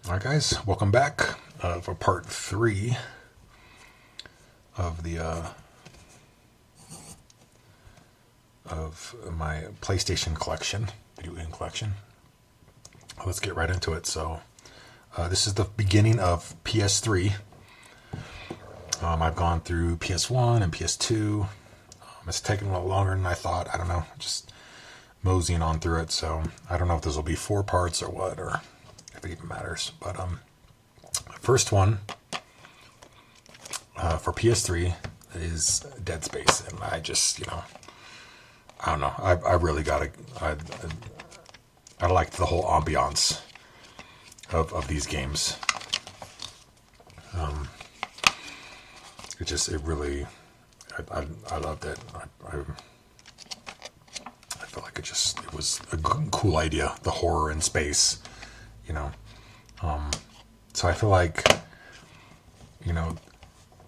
Alright guys, welcome back for part 3 of the of my PlayStation collection, video game collection. Let's get right into it. So this is the beginning of PS3. I've gone through PS1 and PS2. It's taken a little longer than I thought. I don't know, just moseying on through it. So I don't know if this will be 4 parts or what, or if it even matters. But first one for PS3 is Dead Space, and I just, I don't know. I really got I liked the whole ambiance of these games. It really, I loved it. I feel like it was a cool idea, the horror in space, So I feel like,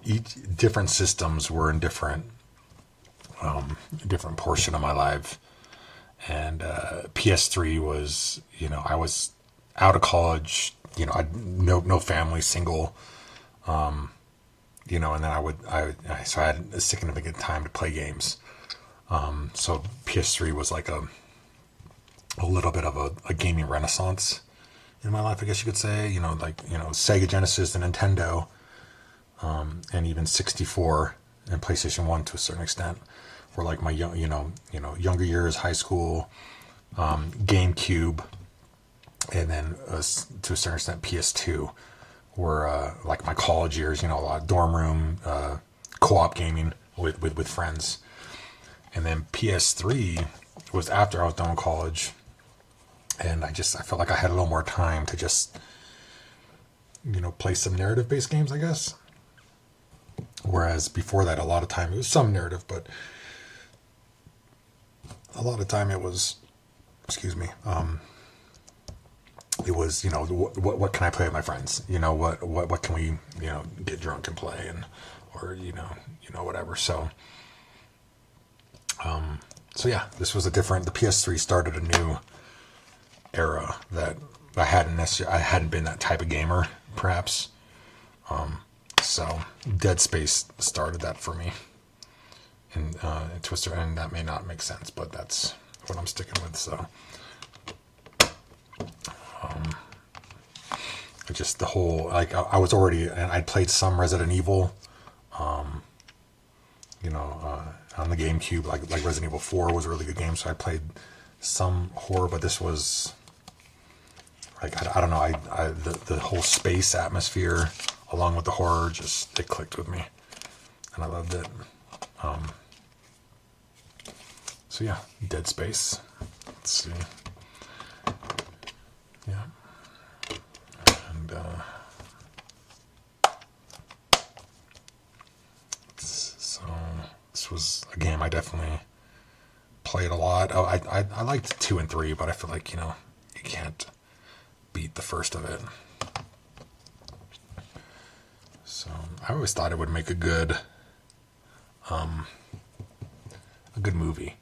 each different systems were in different portion of my life. And PS3 was, I was out of college, I no family, single, and then so I had a significant time to play games. So PS3 was like a little bit of a gaming renaissance in my life, I guess you could say. Sega Genesis and Nintendo, and even 64 and PlayStation 1 to a certain extent were like my younger years, high school, GameCube, and then to a certain extent PS2 were like my college years. A lot of dorm room, co-op gaming with friends. And then PS3 was after I was done with college, and I felt like I had a little more time to just play some narrative based games, I guess. Whereas before that, a lot of time it was some narrative, but a lot of time it was, it was, what can I play with my friends? What can we, get drunk and play, and, or, whatever. So yeah, this was the PS3 started a new era that I hadn't been that type of gamer, perhaps. So Dead Space started that for me. And Twister, and that may not make sense, but that's what I'm sticking with. So just the whole, like, I was already, and I'd played some Resident Evil, on the GameCube, like Resident Evil 4 was a really good game, so I played some horror, but this was like, I don't know, the whole space atmosphere along with the horror, it clicked with me, and I loved it. So yeah, Dead Space. Let's see. Yeah. And so this was a game I definitely played a lot. Oh, I liked 2 and 3, but I feel like, you can't beat the first of it. So I always thought it would make a good movie,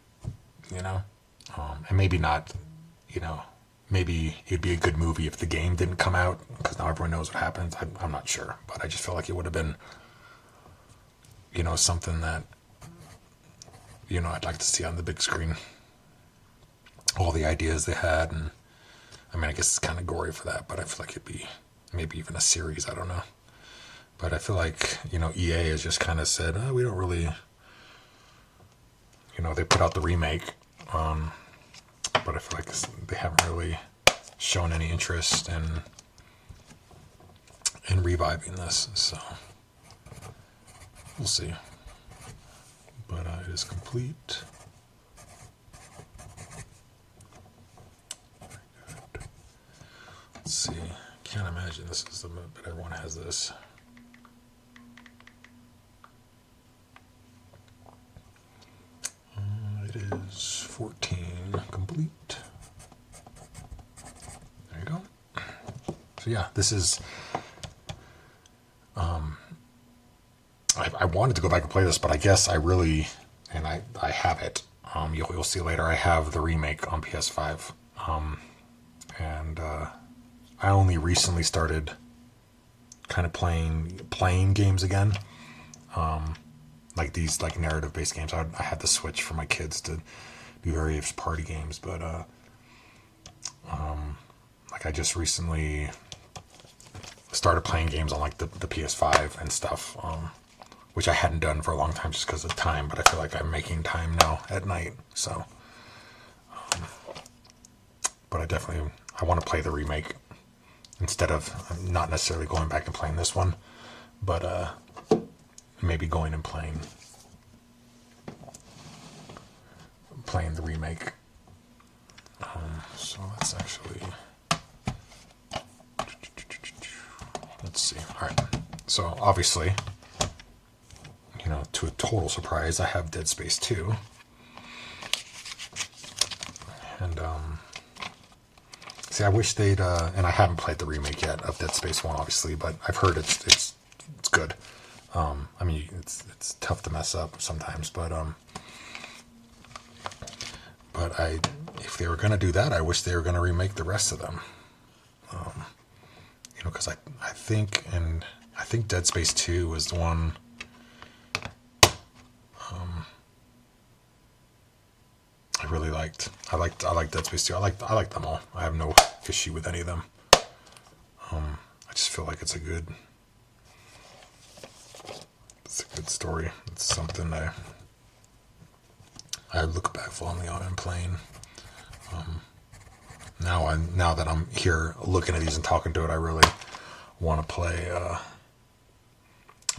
and maybe not, maybe it'd be a good movie if the game didn't come out, because now everyone knows what happens. I'm not sure, but I just feel like it would have been, something that, I'd like to see on the big screen. All the ideas they had, and I mean, I guess it's kind of gory for that, but I feel like it'd be maybe even a series. I don't know. But I feel like, EA has just kind of said, oh, we don't really, they put out the remake, but I feel like they haven't really shown any interest in reviving this, so we'll see. But it is complete. Very good. Let's see. Can't imagine this is the mode, but everyone has this. It is 14 complete. There you go. So yeah, this is. I wanted to go back and play this, but I guess I really, and I have it. You'll see later. I have the remake on PS5, and I only recently started kind of playing games again, like these like narrative based games. I had to switch for my kids to do various party games, but like I just recently started playing games on like the PS5 and stuff, which I hadn't done for a long time just because of time. But I feel like I'm making time now at night. So, but I want to play the remake instead of not necessarily going back and playing this one, but maybe going and playing the remake. So let's actually. Let's see. All right. So obviously, to a total surprise, I have Dead Space 2. And see, I wish they'd and I haven't played the remake yet of Dead Space 1, obviously, but I've heard it's good. I mean, it's tough to mess up sometimes, but if they were going to do that, I wish they were going to remake the rest of them. Because I think Dead Space 2 was the one. I really liked. I liked Dead Space 2. I like them all. I have no issue with any of them. I just feel like it's a good story. It's something I look back fondly on and playing. Now that I'm here looking at these and talking to it, I really want to play. I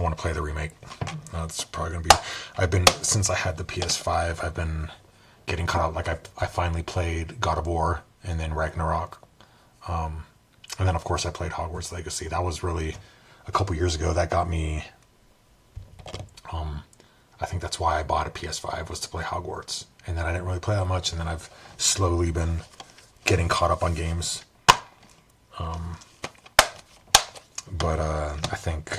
want to play the remake. It's probably gonna be. Since I had the PS5, I've been getting caught up. Like I finally played God of War and then Ragnarok, and then of course I played Hogwarts Legacy. That was really a couple years ago. That got me. I think that's why I bought a PS5 was to play Hogwarts, and then I didn't really play that much, and then I've slowly been getting caught up on games. But I think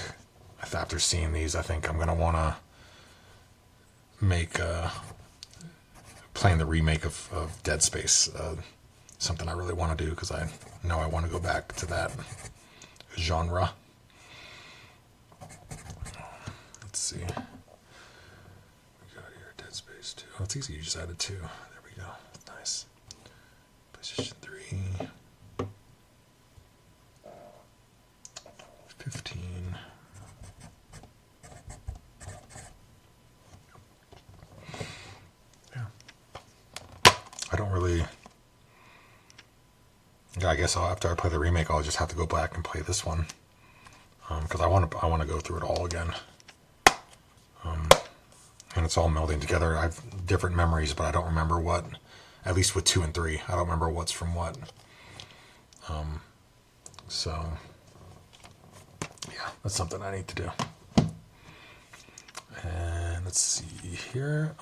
after seeing these, I think I'm gonna want to make playing the remake of Dead Space something I really want to do, because I know I want to go back to that genre. Let's see. We got here Dead Space 2. Oh, it's easy. You just added 2. There we go. Nice. PlayStation 3. 15. Yeah. I don't really. Yeah, I guess after I play the remake, I'll just have to go back and play this one, because I want to go through it all again. And it's all melding together. I have different memories, but I don't remember what. At least with 2 and 3, I don't remember what's from what. So yeah, that's something I need to do. And let's see here.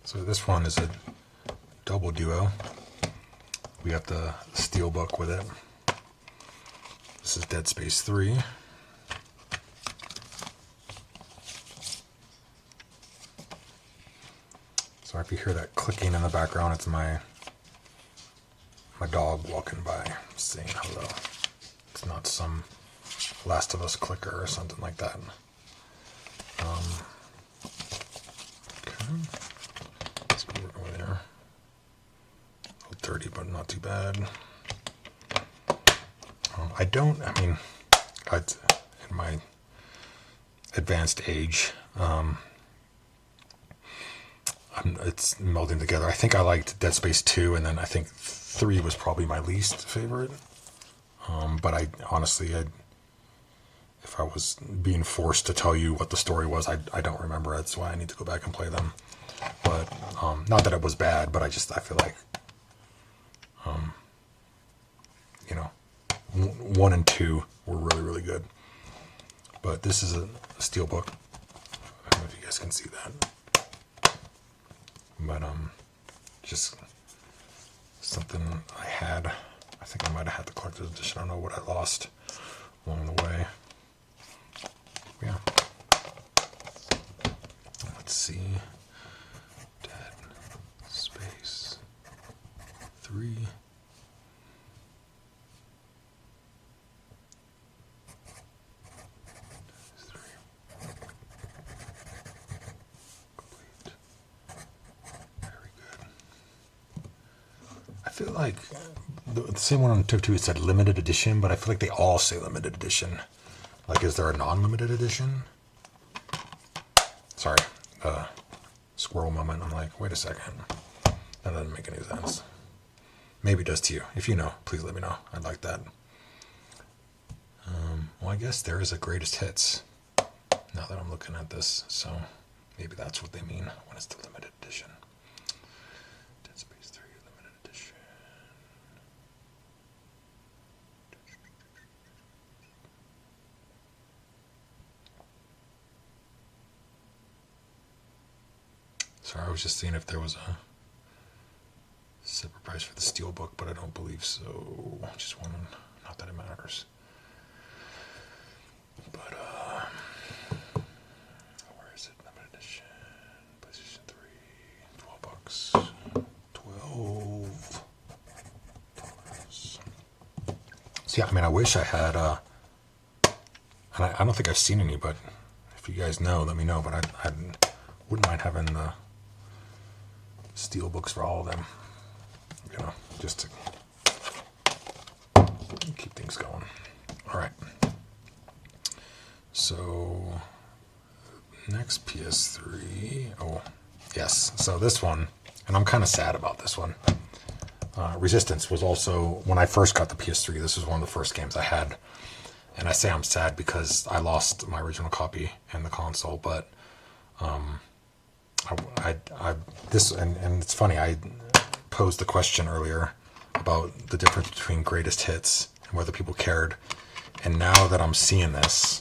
So this one is a double duo. We got the steelbook with it. This is Dead Space 3. So if you hear that clicking in the background, it's my dog walking by saying hello. It's not some Last of Us clicker or something like that. Okay. Let's go over there. A little dirty, but not too bad. In my advanced age, it's melding together. I think I liked Dead Space 2, and then I think 3 was probably my least favorite. But I honestly, if I was being forced to tell you what the story was, I don't remember it. That's why I need to go back and play them. But not that it was bad, but I feel like, 1 and 2 were really, really good. But this is a steelbook. I don't know if you guys can see that. But just something I had. I think I might have had the collector's edition. I don't know what I lost along the way. Yeah. Let's see. Dead Space 3. feel like the same one on TikTok said limited edition, but I feel like they all say limited edition. Like, is there a non-limited edition? Sorry, squirrel moment. I'm like, wait a second. That doesn't make any sense. Maybe it does to you. If you know, please let me know. I'd like that. Well, I guess there is a greatest hits now that I'm looking at this. So maybe that's what they mean when it's the limited edition. Dead Space 3 limited edition. Sorry, I was just seeing if there was a separate price for the Steelbook, but I don't believe so. Just one, not that it matters. But, where is it? Limited edition, PlayStation 3, $12. $12. So yeah, I mean, I wish I had, and I don't think I've seen any, but if you guys know, let me know. But I wouldn't mind having the Steelbooks for all of them, you know, just to keep things going. All right. So next PS3. Oh, yes. So this one, and I'm kind of sad about this one. Resistance was also, when I first got the PS3, this was one of the first games I had. And I say I'm sad because I lost my original copy and the console, but this, and it's funny, I posed the question earlier about the difference between greatest hits and whether people cared. And now that I'm seeing this,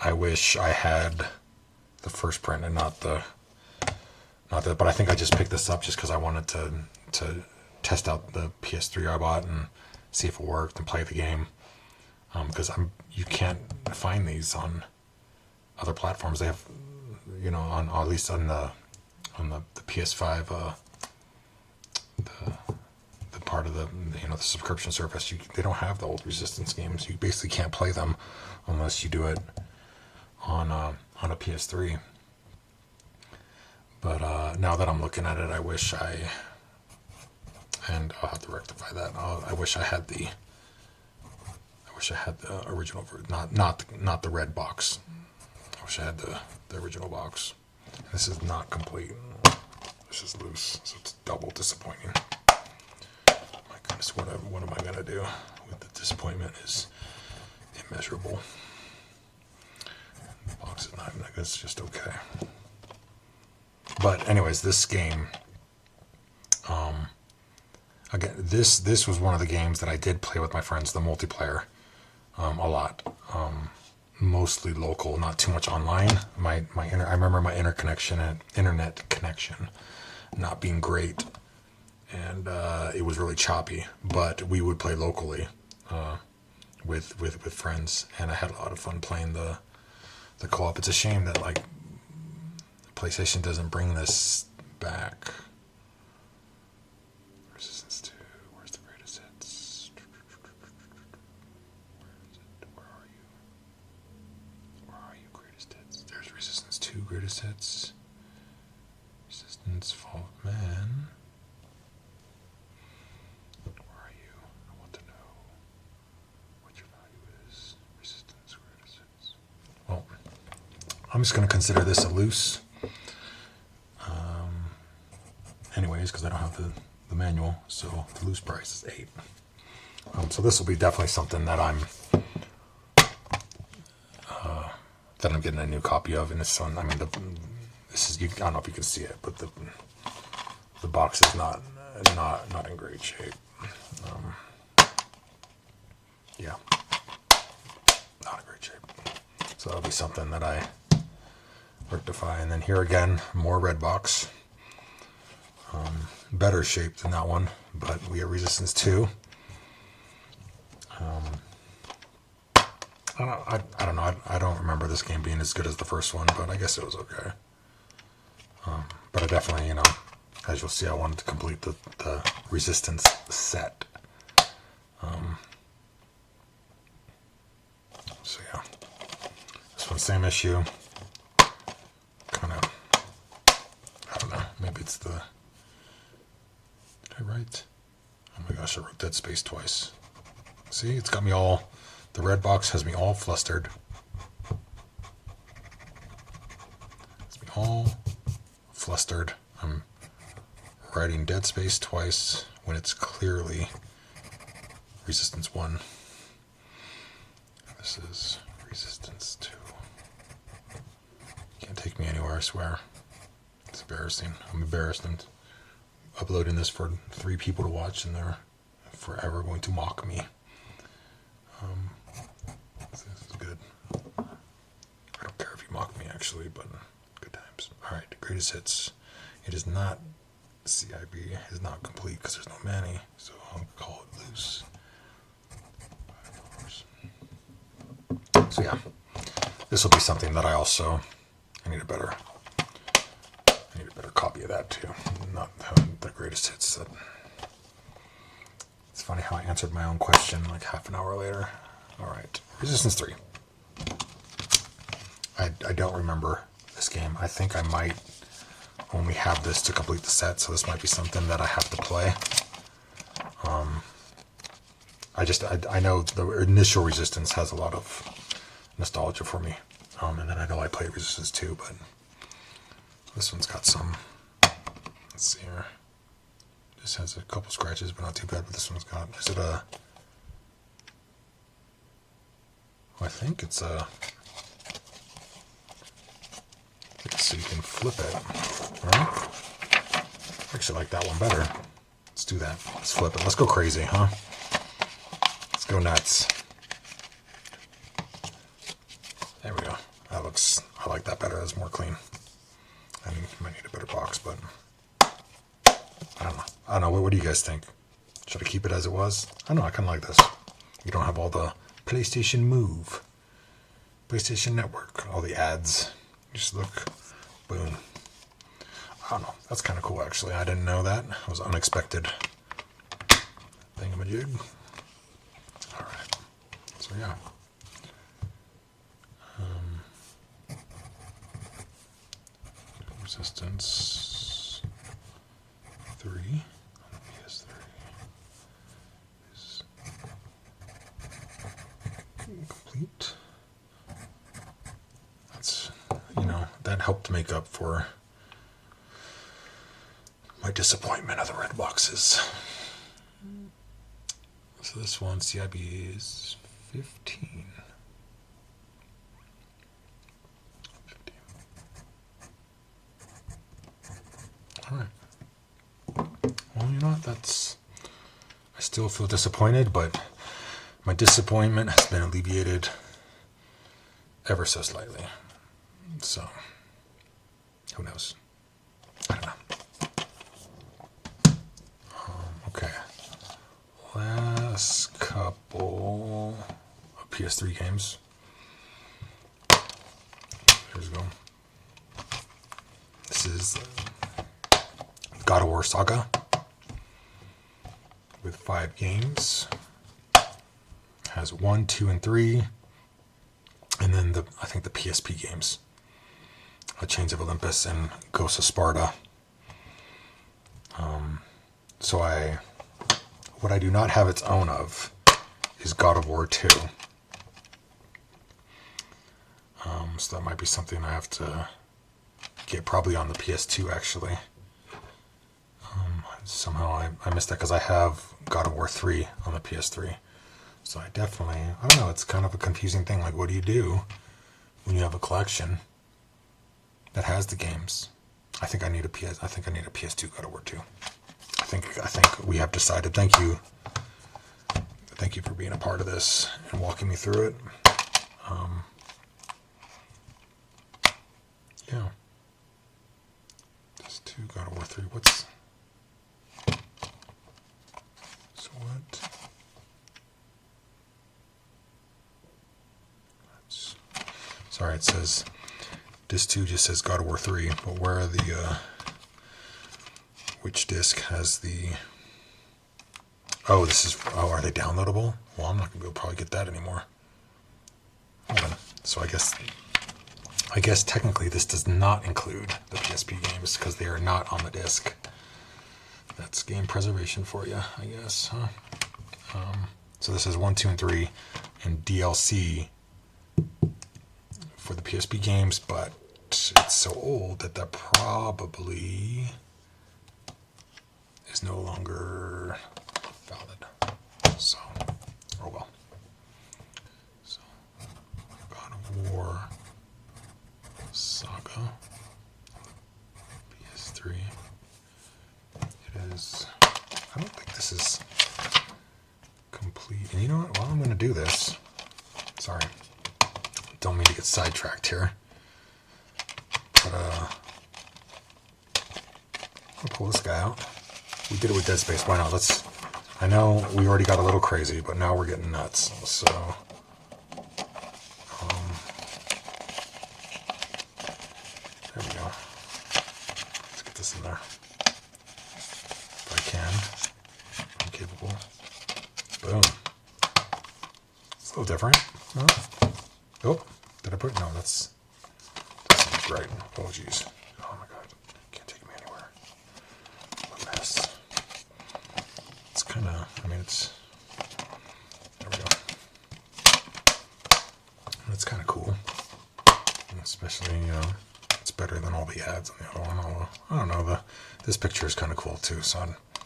I wish I had the first print and not the, but I think I just picked this up just because I wanted to test out the PS3 I bought and see if it worked and play the game. Because you can't find these on other platforms. They have, you know, on at least on the PS5, the part of the, you know, the subscription service. They don't have the old Resistance games. You basically can't play them unless you do it on a PS3. But now that I'm looking at it, I wish and I'll have to rectify that. I wish I had the original version, not the red box. I wish I had the original box. This is not complete. This is loose, so it's double disappointing. My goodness, what am I gonna do? With the disappointment is immeasurable. The box is not. It's just okay. But anyways, this game. Again, this was one of the games that I did play with my friends, the multiplayer, a lot. Mostly local, not too much online. I remember my internet connection not being great, and it was really choppy. But we would play locally with friends, and I had a lot of fun playing the co-op. It's a shame that like PlayStation doesn't bring this back. Resistance 2, where's the greatest hits? Where is it? Where are you? Where are you, greatest hits? There's Resistance 2, greatest hits. Resistance, Fall of Man. Where are you? I want to know what your value is. Resistance, greatest hits. Well, I'm just going to consider this a loose. Anyways, because I don't have the manual, so the loose price is $8. So this will be definitely something that I'm getting a new copy of, and this one, I mean, this is, I don't know if you can see it, but the box is not in great shape. Yeah, not in great shape. So that'll be something that I rectify. And then here again, more red box. Better shape than that one, but we have Resistance 2. I don't know. I don't remember this game being as good as the first one, but I guess it was okay. But I definitely, you know, as you'll see, I wanted to complete the Resistance set. So yeah, this one, same issue. Kind of, I don't know. Maybe it's the I right? Oh my gosh, I wrote Dead Space twice. See, it's got me all, the red box has me all flustered. It's me all flustered. I'm writing Dead Space twice when it's clearly Resistance 1. This is Resistance 2. Can't take me anywhere, I swear. It's embarrassing. I'm embarrassed. I'm uploading this for 3 people to watch, and they're forever going to mock me. This is good. I don't care if you mock me, actually, but good times. Alright, greatest hits. It is not CIB. It is not complete because there's no many, so I'll call it loose. So yeah, this will be something that I need a better copy of that too. Not the greatest hits. It's funny how I answered my own question like half an hour later. All right, Resistance 3. I don't remember this game. I think I might only have this to complete the set, so this might be something that I have to play. I know the initial Resistance has a lot of nostalgia for me, and then I know I played Resistance 2, but this one's got some. Let's see here. This has a couple scratches, but not too bad. But this one's got. Is it a? I think it's a. So you can flip it, right? I actually like that one better. Let's do that. Let's flip it. Let's go crazy, huh? Let's go nuts. There we go. That looks. I like that better. That's more clean. I might need a better box, but I don't know. I don't know. What do you guys think? Should I keep it as it was? I don't know. I kind of like this. You don't have all the PlayStation Move, PlayStation Network, all the ads. You just look, boom. I don't know. That's kind of cool, actually. I didn't know that. It was unexpected. Thingamajig. All right. So yeah. Resistance 3 on the PS3 is complete. That's, that helped make up for my disappointment of the red boxes. So this one, CIB is 15. Alright. Well, you know what? I still feel disappointed, but my disappointment has been alleviated ever so slightly. So, who knows? I don't know. Okay. Last couple of PS3 games. Here we go. This is God of War Saga with 5 games. Has 1, 2, and 3, and then I think the PSP games, Chains of Olympus and Ghosts of Sparta. So what I do not have its own of is God of War 2. So that might be something I have to get probably on the PS2 actually. Somehow I missed that because I have God of War 3 on the PS3. So I don't know, it's kind of a confusing thing. Like, what do you do when you have a collection that has the games? I think I need a PS2 God of War 2. I think we have decided. Thank you for being a part of this and walking me through it. Yeah. Just 2 God of War 3. Sorry, it says disc 2 just says God of War 3, but where are the which disc has the? Oh, are they downloadable? Well, I'm not gonna be able to probably get that anymore. Hold on. So I guess technically this does not include the PSP games because they are not on the disc. That's game preservation for you, I guess, huh? So this is 1, 2, and 3, and DLC for the PSP games, but it's so old that that probably is no longer valid. So, oh well. So, God of War Saga PS3. It is. I don't think this is complete. And you know what? While I'm going to do this, sorry, don't mean to get sidetracked here, but I'll pull this guy out. We did it with Dead Space. Why not? Let's. I know we already got a little crazy, but now we're getting nuts. So, there we go. Let's get this in there. If I can. I'm capable. Boom. It's a little different. No? Oh, did I put? No, that's great. Oh, jeez. Oh my God. Can't take me anywhere. What a mess. It's kind of, I mean, it's, there we go. It's kind of cool. Especially, you know, it's better than all the ads on the other one. I don't know, this picture is kind of cool too, so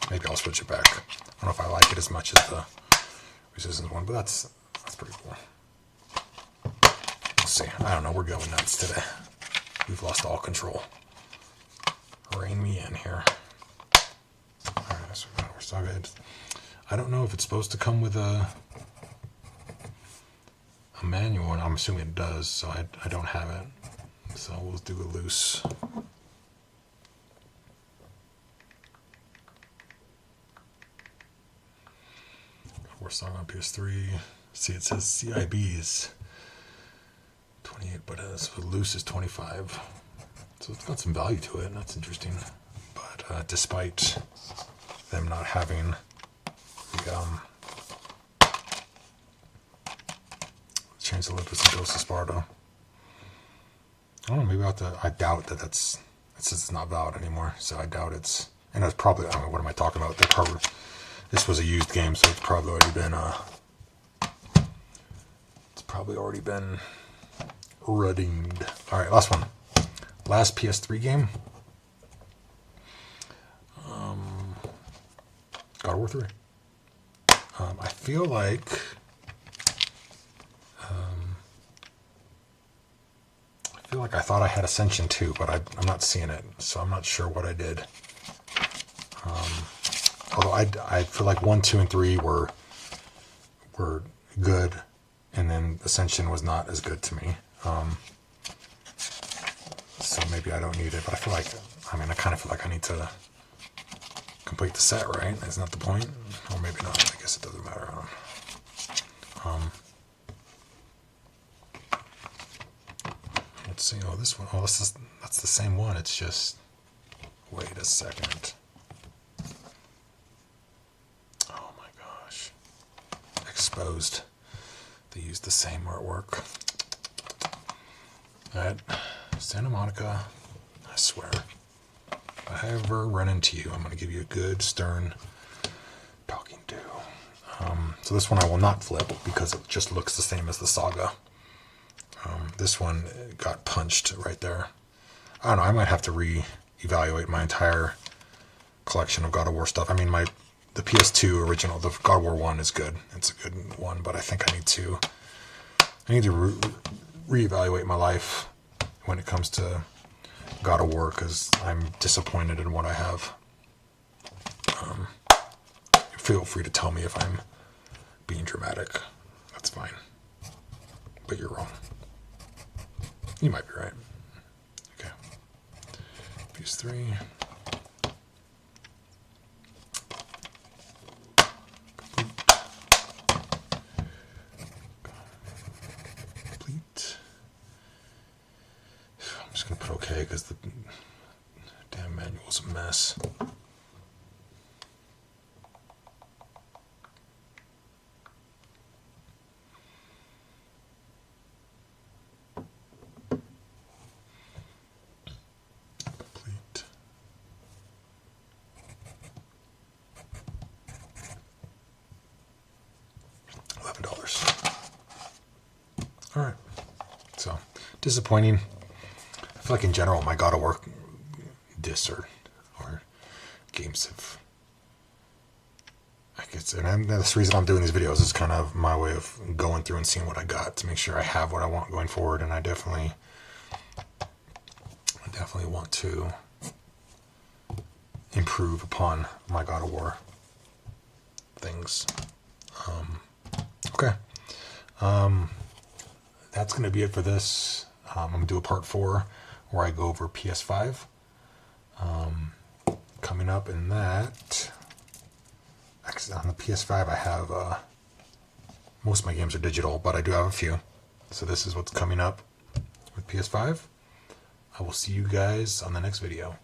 maybe I'll switch it back. I don't know if I like it as much as the Resistance one, but that's pretty cool. Let's see. I don't know, we're going nuts today. We've lost all control. Rein me in here. Alright, so we're still good. I don't know if it's supposed to come with a manual, and I'm assuming it does, so I don't have it. So we'll do a loose. We're starting on PS3. See, it says CIBs 28, but so loose is 25. So it's got some value to it, and that's interesting. But despite them not having the change the lipus and dose of Sparta. I don't know, maybe I doubt that it says it's not valid anymore, so I doubt it's, and it's probably, I don't know, what am I talking about? This was a used game, so it's probably already been redeemed. Alright, last one. Last PS3 game. God of War 3. I feel like I thought I had Ascension 2, but I'm not seeing it, so I'm not sure what I did. Although I feel like 1, 2, and 3 were good, and then Ascension was not as good to me. So maybe I don't need it, but I feel like, I kind of feel like I need to complete the set, right? Isn't that the point? Or maybe not. I guess it doesn't matter. Let's see. Oh, this one. Oh, that's the same one. It's just. Wait a second. Oh my gosh. Exposed. They used the same artwork. Alright. Santa Monica. I swear. If I ever run into you, I'm going to give you a good, stern talking to. So this one I will not flip because it just looks the same as the Saga. This one got punched right there. I don't know, I might have to re-evaluate my entire collection of God of War stuff. I mean, the PS2 original, the God of War 1 is good. It's a good one, but I think I need to re-evaluate my life when it comes to God of War, because I'm disappointed in what I have. Feel free to tell me if I'm being dramatic. That's fine. But you're wrong. You might be right. Okay. PS3. Complete. I'm just going to put okay because the damn manual's a mess. All right. So, disappointing. I feel like in general, my God of War discs or games have. I guess, and that's the reason I'm doing these videos. Is kind of my way of going through and seeing what I got to make sure I have what I want going forward. And I definitely want to improve upon my God of War things. Okay. That's going to be it for this. I'm going to do a part 4 where I go over PS5. Coming up in that, actually on the PS5 I have, most of my games are digital, but I do have a few. So this is what's coming up with PS5. I will see you guys on the next video.